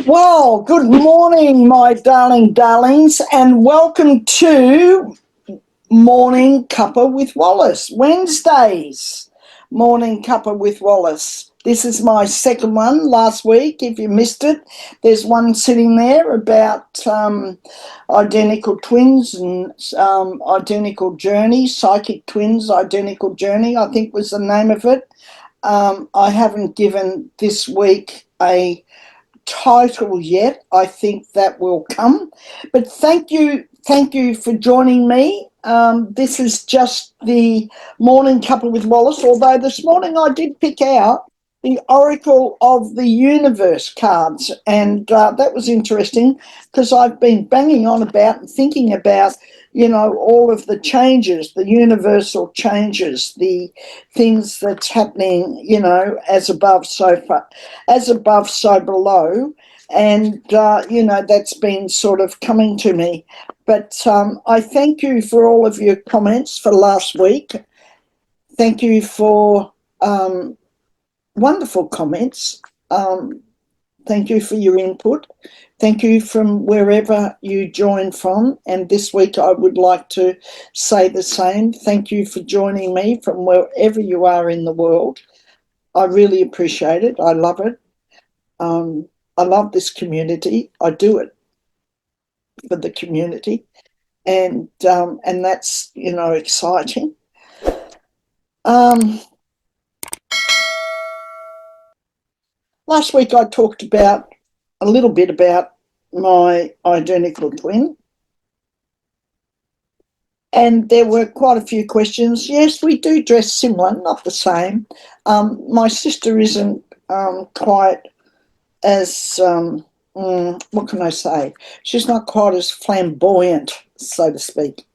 Well, good morning, my darlings, and welcome to Morning Cuppa with Wallis. Wednesdays, Morning Cuppa with Wallis. This is my second one last week. If you missed it, there's one sitting there about identical twins and identical journey, psychic twins, identical journey, I think was the name of it. I haven't given this week a title yet. I think that will come. But thank you for joining me. This is just the Morning Cuppa with Wallis, although this morning I did pick out the Oracle of the Universe cards, and that was interesting because I've been banging on about and thinking about, all of the changes, the universal changes, the things that's happening, as above, so below. And, that's been sort of coming to me. But I thank you for all of your comments for last week. Thank you for wonderful comments. Thank you for your input. Thank you from wherever you join from. And this week I would like to say the same. Thank you for joining me from wherever you are in the world. I really appreciate it. I love it. I love this community. I do it for the community. And that's, exciting. Last week I talked about a little bit about my identical twin, and there were quite a few questions. Yes, we do dress similar, not the same. My sister isn't quite as, what can I say? She's not quite as flamboyant, so to speak.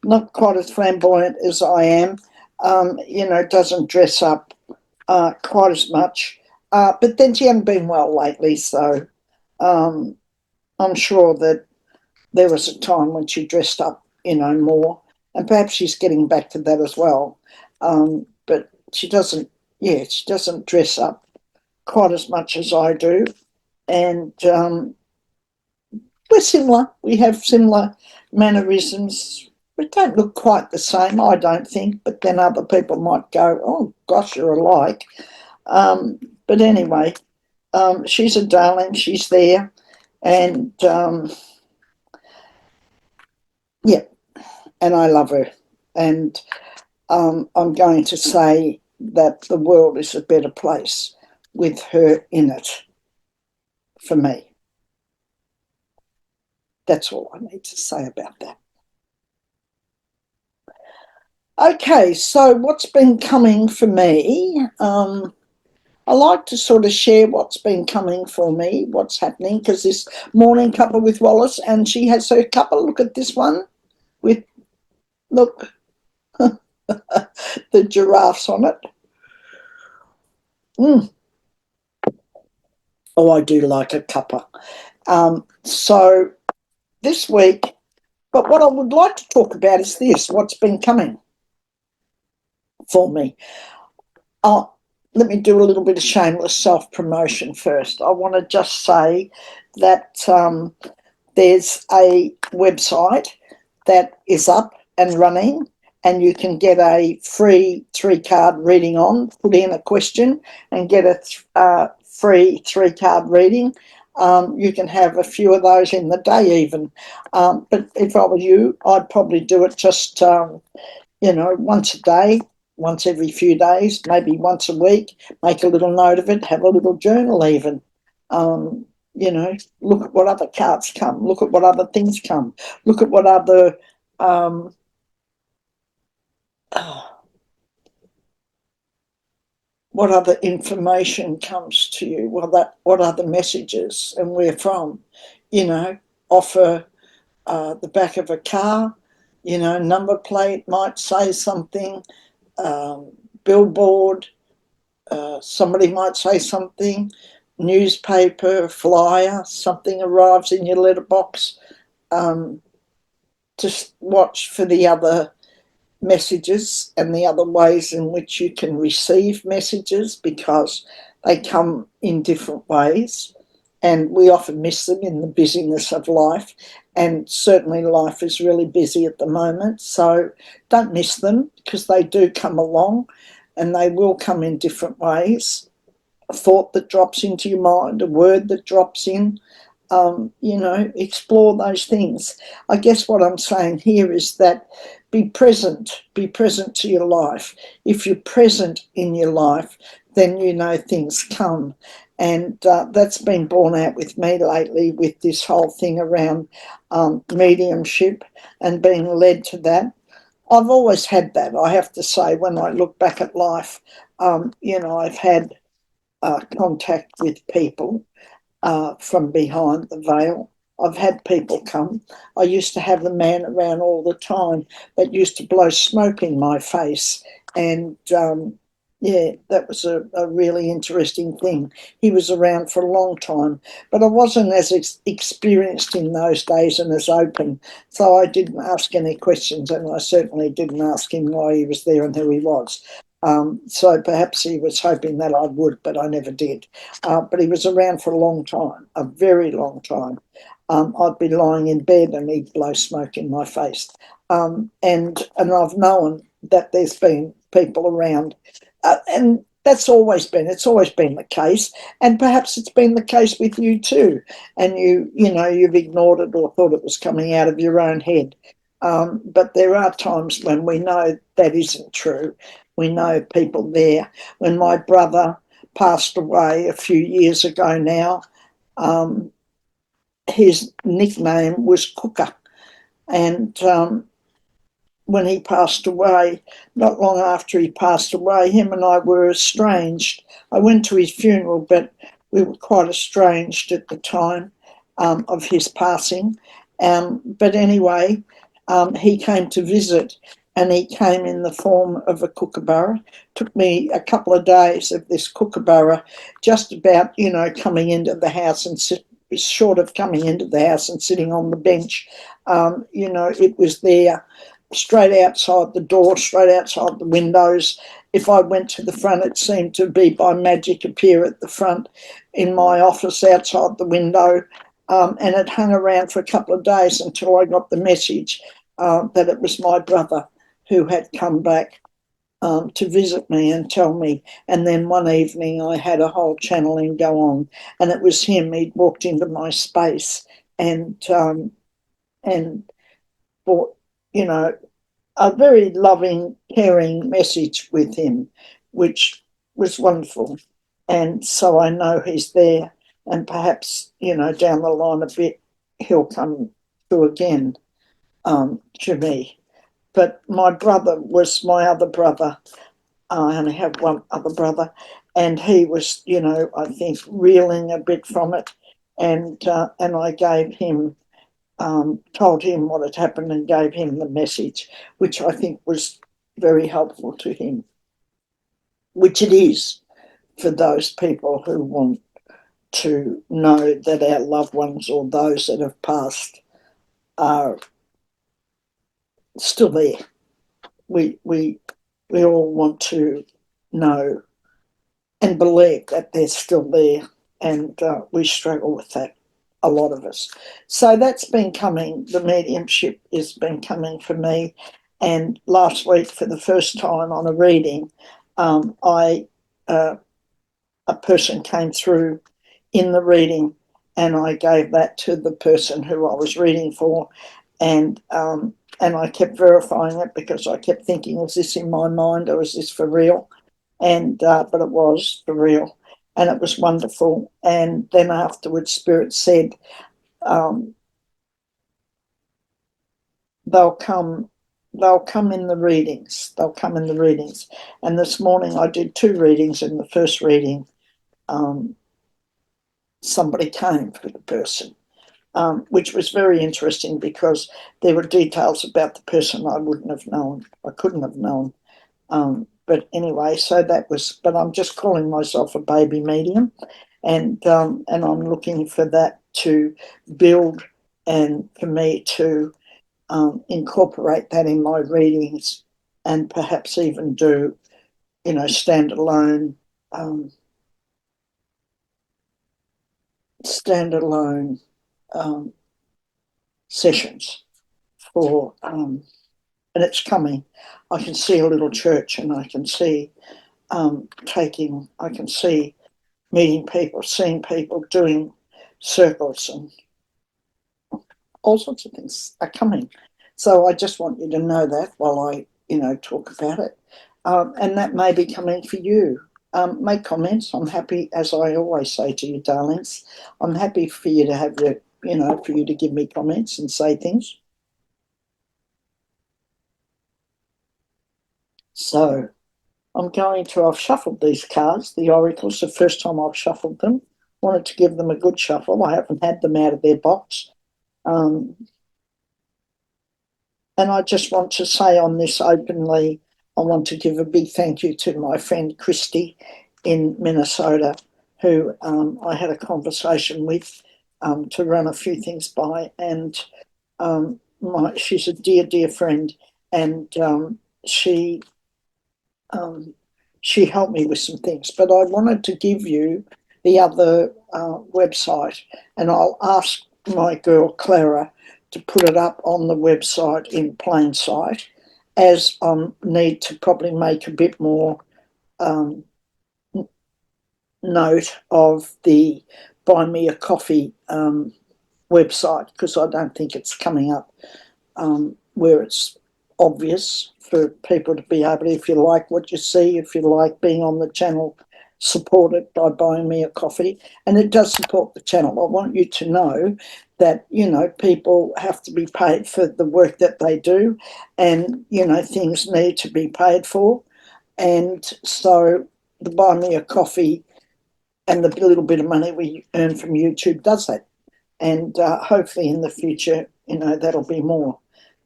Not quite as flamboyant as I am. Doesn't dress up quite as much. But then she hasn't been well lately, so I'm sure that there was a time when she dressed up, more, and perhaps she's getting back to that as well. But she doesn't dress up quite as much as I do, and we're similar. We have similar mannerisms. We don't look quite the same, I don't think, but then other people might go, oh, gosh, you're alike. But anyway, she's a darling. She's there. And, and I love her. And I'm going to say that the world is a better place with her in it for me. That's all I need to say about that. Okay, so what's been coming for me? I like to sort of share what's been coming for me, what's happening, because this Morning Cuppa with Wallis, and she has her cuppa. Look at this one look, the giraffes on it. Oh, I do like a cuppa. So this week, but what I would like to talk about is this, what's been coming for me. Let me do a little bit of shameless self-promotion first. I want to just say that there's a website that is up and running, and you can get a free 3-card reading on, put in a question and get a free 3-card reading. You can have a few of those in the day even. But if I were you, I'd probably do it just, once a day, once every few days, maybe once a week, make a little note of it, have a little journal even. Look at what other cards come, look at what other things come, look at what other what other information comes to you, what other messages and where from, offer the back of a car, number plate might say something, billboard, somebody might say something, newspaper, flyer, something arrives in your letterbox. Just watch for the other messages and the other ways in which you can receive messages, because they come in different ways. and we often miss them in the busyness of life. And certainly life is really busy at the moment. So don't miss them, because they do come along and they will come in different ways. A thought that drops into your mind, a word that drops in, explore those things. I guess what I'm saying here is that be present to your life. If you're present in your life, then things come. And that's been borne out with me lately, with this whole thing around mediumship and being led to that. I've always had that, I have to say, when I look back at life. I've had contact with people from behind the veil. I've had people come. I used to have a man around all the time that used to blow smoke in my face. And that was a really interesting thing. He was around for a long time, but I wasn't as experienced in those days and as open. So I didn't ask any questions, and I certainly didn't ask him why he was there and who he was. So perhaps he was hoping that I would, but I never did. But he was around for a long time, a very long time. I'd be lying in bed and he'd blow smoke in my face. And I've known that there's been people around, and it's always been the case. And perhaps it's been the case with you too. And you've ignored it or thought it was coming out of your own head. But there are times when we know that isn't true. We know people there. When my brother passed away a few years ago now, his nickname was Cuppa. And when he passed away, not long after he passed away, him and I were estranged. I went to his funeral, but we were quite estranged at the time of his passing. But anyway, he came to visit, and he came in the form of a kookaburra. Took me a couple of days of this kookaburra, just about, coming into the house and short of coming into the house and sitting on the bench. It was there straight outside the door, straight outside the windows. If I went to the front, it seemed to be by magic appear at the front in my office outside the window. And it hung around for a couple of days until I got the message that it was my brother who had come back to visit me and tell me. And then one evening I had a whole channeling go on, and it was him. He'd walked into my space and brought, a very loving, caring message with him, which was wonderful. And so I know he's there, and perhaps, down the line a bit, he'll come through again to me. But my brother was my other brother. I only have one other brother, and he was, I think, reeling a bit from it. And I gave him, told him what had happened and gave him the message, which I think was very helpful to him, which it is for those people who want to know that our loved ones or those that have passed are still there. We all want to know and believe that they're still there, and we struggle with that, a lot of us. So that's been coming. The mediumship has been coming for me. And last week, for the first time on a reading, a person came through in the reading, and I gave that to the person who I was reading for, and I kept verifying it, because I kept thinking, is this in my mind or is this for real? And but it was for real, and it was wonderful. And then afterwards, Spirit said, they'll come in the readings. They'll come in the readings. And this morning I did 2 readings. In the first reading, somebody came for the person, which was very interesting, because there were details about the person I wouldn't have known. I couldn't have known. But anyway, so that was, but I'm just calling myself a baby medium, and I'm looking for that to build, and for me to incorporate that in my readings, and perhaps even do, standalone standalone sessions for, and it's coming. I can see a little church, and I can see I can see meeting people, seeing people, doing circles, and all sorts of things are coming. So I just want you to know that while I, talk about it. And that may be coming for you. Make comments. I'm happy, as I always say to you, darlings, I'm happy for you to have your, for you to give me comments and say things. So I've shuffled these cards, the oracles, the first time I've shuffled them. Wanted to give them a good shuffle. I haven't had them out of their box. And I just want to say on this openly, I want to give a big thank you to my friend Christy in Minnesota, who I had a conversation with to run a few things by. And she's a dear, dear friend. And she helped me with some things. But I wanted to give you the other website, and I'll ask my girl Clara to put it up on the website in plain sight, as I need to probably make a bit more note of the Buy Me a Coffee website, because I don't think it's coming up where it's obvious for people to be able to, if you like what you see, if you like being on the channel, support it by buying me a coffee. And it does support the channel. I want you to know that, people have to be paid for the work that they do, and, things need to be paid for. And so the buy me a coffee and the little bit of money we earn from YouTube does that. And hopefully in the future, that'll be more.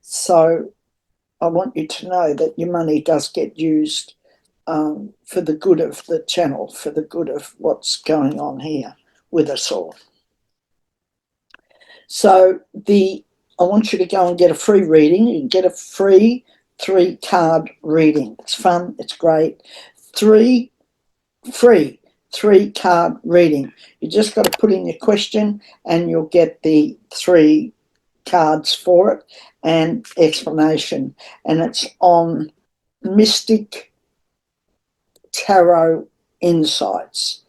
So I want you to know that your money does get used for the good of the channel, for the good of what's going on here with us all. So I want you to go and get a free reading. You can get a free 3-card reading. It's fun. It's great. Free 3-card reading. You just got to put in your question and you'll get the 3 cards for it and explanation. And it's on Mystic Tarot Insights,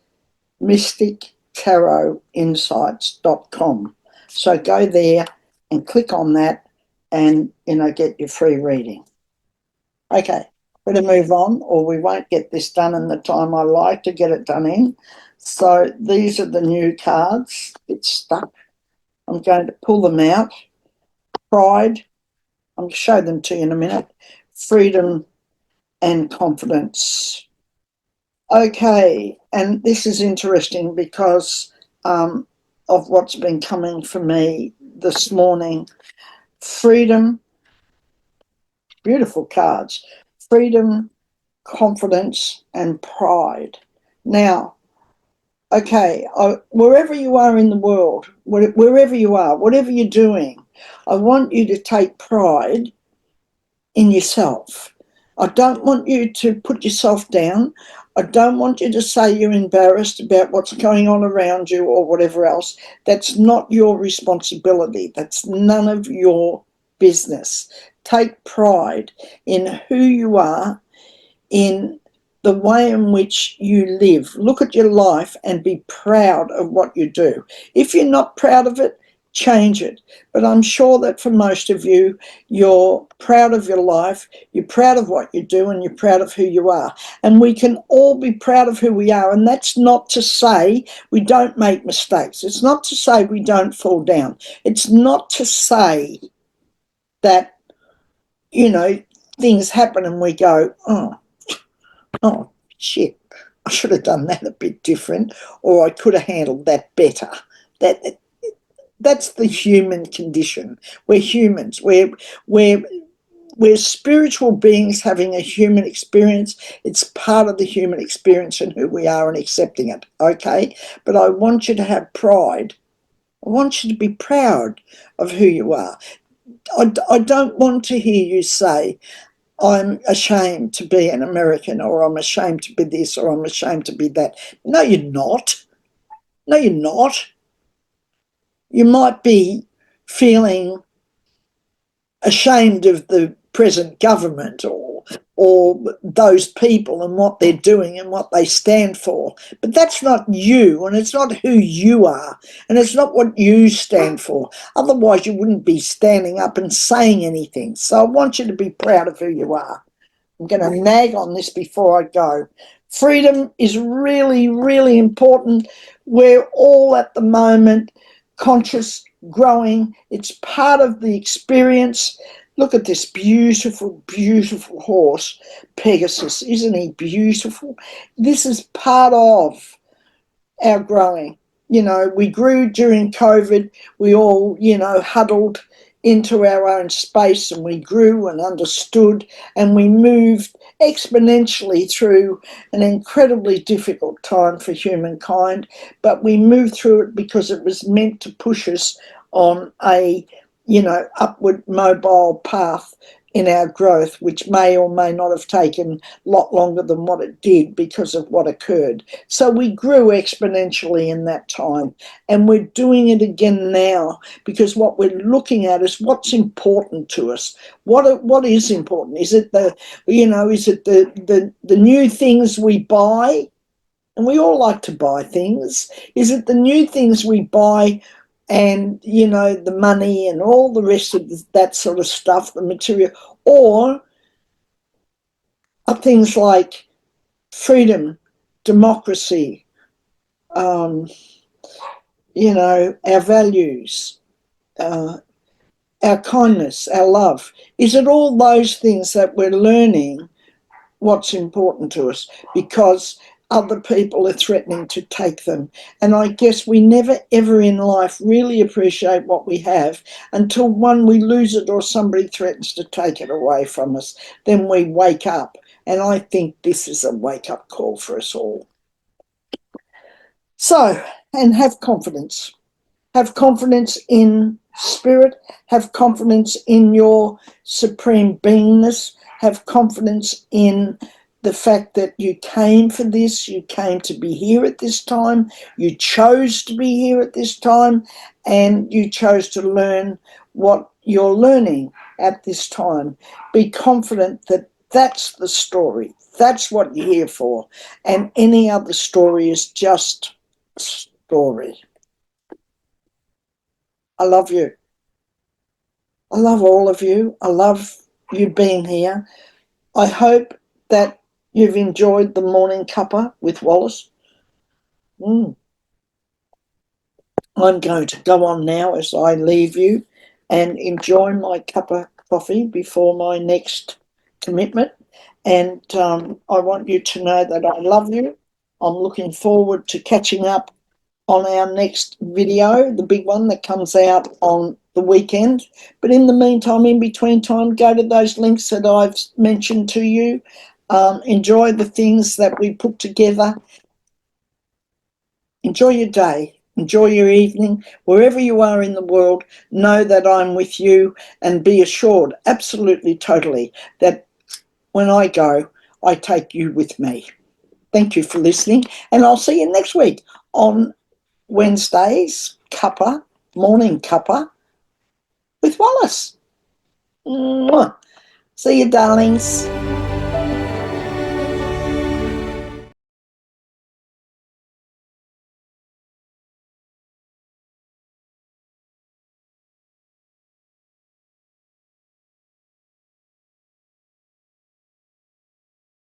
mystictarotinsights.com. So go there and click on that and, get your free reading. Okay, better move on, or we won't get this done in the time I like to get it done in. So these are the new cards. It's stuck. I'm going to pull them out. Pride, I'll show them to you in a minute. Freedom and confidence. Okay, and this is interesting because of what's been coming for me this morning. Freedom, beautiful cards. Freedom, confidence, and pride. Now, okay, wherever you are in the world, wherever you are, whatever you're doing, I want you to take pride in yourself. I don't want you to put yourself down. I don't want you to say you're embarrassed about what's going on around you or whatever else. That's not your responsibility. That's none of your business. Take pride in who you are, in the way in which you live. Look at your life and be proud of what you do. If you're not proud of it, change it. But I'm sure that for most of you, you're proud of your life, you're proud of what you do, and you're proud of who you are. And we can all be proud of who we are. And that's not to say we don't make mistakes. It's not to say we don't fall down. It's not to say that, things happen and we go, oh, shit, I should have done that a bit different, or I could have handled that better. That's the human condition. We're humans. We're spiritual beings having a human experience. It's part of the human experience and who we are and accepting it, okay? But I want you to have pride. I want you to be proud of who you are. I don't want to hear you say, I'm ashamed to be an American, or I'm ashamed to be this, or I'm ashamed to be that. No, you're not. No, you're not. You might be feeling ashamed of the present government or those people and what they're doing and what they stand for. But that's not you, and it's not who you are, and it's not what you stand for. Otherwise, you wouldn't be standing up and saying anything. So I want you to be proud of who you are. I'm going to nag on this before I go. Freedom is really, really important. We're all at the moment conscious, growing. It's part of the experience. Look at this beautiful, beautiful horse, Pegasus. Isn't he beautiful? This is part of our growing. You know, we grew during COVID. We all, huddled into our own space, and we grew and understood, and we moved exponentially through an incredibly difficult time for humankind. But we moved through it because it was meant to push us on a, upward mobile path in our growth, which may or may not have taken a lot longer than what it did because of what occurred. So we grew exponentially in that time, and we're doing it again now, because what we're looking at is what's important to us. What is important? Is it the new things we buy? And we all like to buy things. Is it the new things we buy and, the money and all the rest of that sort of stuff, the material? Or are things like freedom, democracy, our values, our kindness, our love? Is it all those things that we're learning what's important to us because other people are threatening to take them? And I guess we never ever in life really appreciate what we have until one, we lose it, or somebody threatens to take it away from us. Then we wake up. And I think this is a wake-up call for us all. So, and have confidence. Have confidence in spirit. Have confidence in your supreme beingness. Have confidence in the fact that you came for this. You came to be here at this time. You chose to be here at this time. And you chose to learn what you're learning at this time. Be confident that that's the story. That's what you're here for. And any other story is just a story. I love you. I love all of you. I love you being here. I hope that you've enjoyed the morning cuppa with Wallis. I'm going to go on now as I leave you and enjoy my cup of coffee before my next commitment. And I want you to know that I love you. I'm looking forward to catching up on our next video, the big one that comes out on the weekend. But in the meantime, in between time, go to those links that I've mentioned to you. Enjoy the things that we put together. Enjoy your day. Enjoy your evening. Wherever you are in the world, know that I'm with you, and be assured, absolutely, totally, that when I go, I take you with me. Thank you for listening, and I'll see you next week on Wednesday's cuppa, morning cuppa with Wallis. Mwah. See you, darlings.